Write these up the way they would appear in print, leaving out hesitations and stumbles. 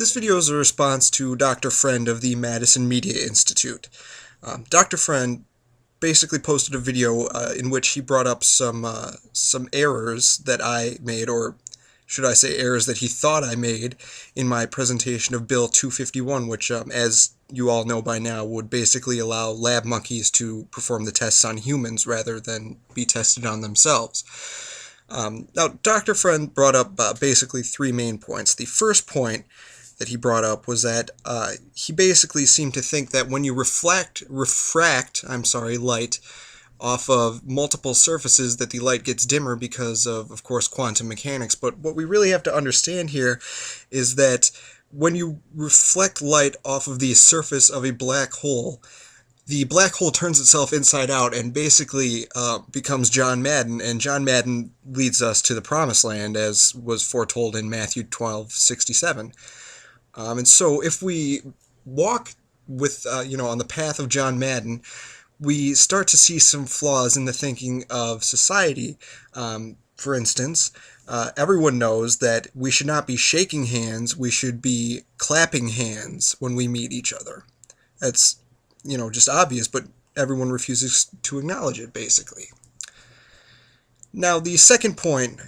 This video is a response to Dr. Friend of the Madison Media Institute. Dr. Friend basically posted a video in which he brought up some errors that I made, or should I say errors that he thought I made, in my presentation of Bill 251, which, as you all know by now, would basically allow lab monkeys to perform the tests on humans rather than be tested on themselves. Now, Dr. Friend brought up basically three main points. The first point that he brought up was that he basically seemed to think that when you refract light off of multiple surfaces, that the light gets dimmer because of course, quantum mechanics. But what we really have to understand here is that when you reflect light off of the surface of a black hole, the black hole turns itself inside out and basically becomes John Madden, and John Madden leads us to the promised land, as was foretold in Matthew 12:67. And so if we walk with, on the path of John Madden, we start to see some flaws in the thinking of society. For instance, everyone knows that we should not be shaking hands, we should be clapping hands when we meet each other. That's, just obvious, but everyone refuses to acknowledge it, basically. Now, the second point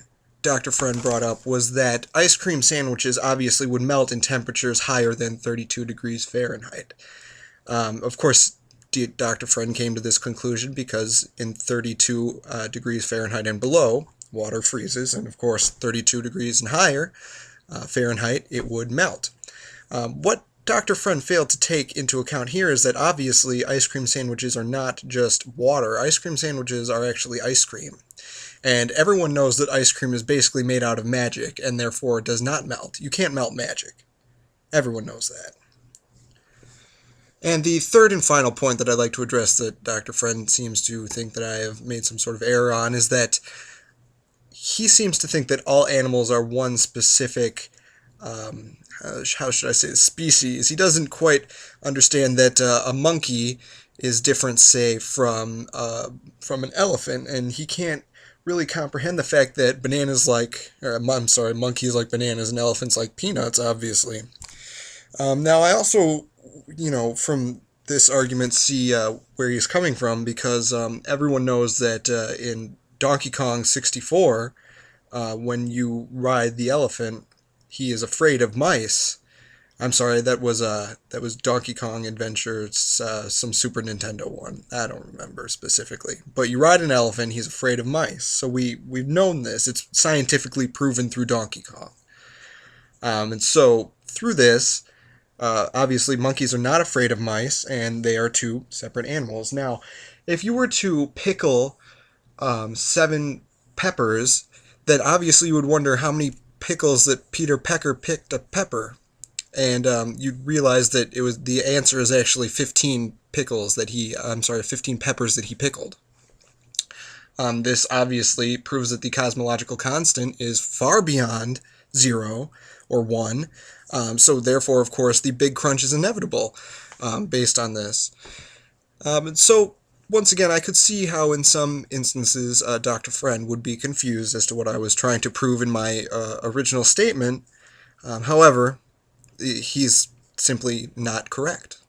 Dr. Friend brought up was that ice cream sandwiches obviously would melt in temperatures higher than 32 degrees Fahrenheit. Of course, Dr. Friend came to this conclusion because in 32 degrees Fahrenheit and below, water freezes, and of course 32 degrees and higher Fahrenheit, it would melt. What Dr. Friend failed to take into account here is that obviously ice cream sandwiches are not just water. Ice cream sandwiches are actually ice cream. And everyone knows that ice cream is basically made out of magic, and therefore does not melt. You can't melt magic. Everyone knows that. And the third and final point that I'd like to address that Dr. Friend seems to think that I have made some sort of error on is that he seems to think that all animals are one specific, how should I say, species. He doesn't quite understand that a monkey is different, say, from an elephant, and he can't really comprehend the fact that monkeys like bananas and elephants like peanuts, obviously. Now, I also, from this argument see where he's coming from, because everyone knows that in Donkey Kong 64, when you ride the elephant, he is afraid of mice. I'm sorry, that was Donkey Kong Adventures, some Super Nintendo one. I don't remember specifically. But you ride an elephant, he's afraid of mice. So we've known this. It's scientifically proven through Donkey Kong. And so through this, obviously monkeys are not afraid of mice, and they are two separate animals. Now, if you were to pickle 7 peppers, then obviously you would wonder how many pickles that Peter Pecker picked a pepper. And you'd realize that the answer is actually 15 peppers that he pickled. This obviously proves that the cosmological constant is far beyond 0 or 1. So therefore, of course, the Big Crunch is inevitable based on this. So once again, I could see how in some instances Dr. Friend would be confused as to what I was trying to prove in my original statement. However, he's simply not correct.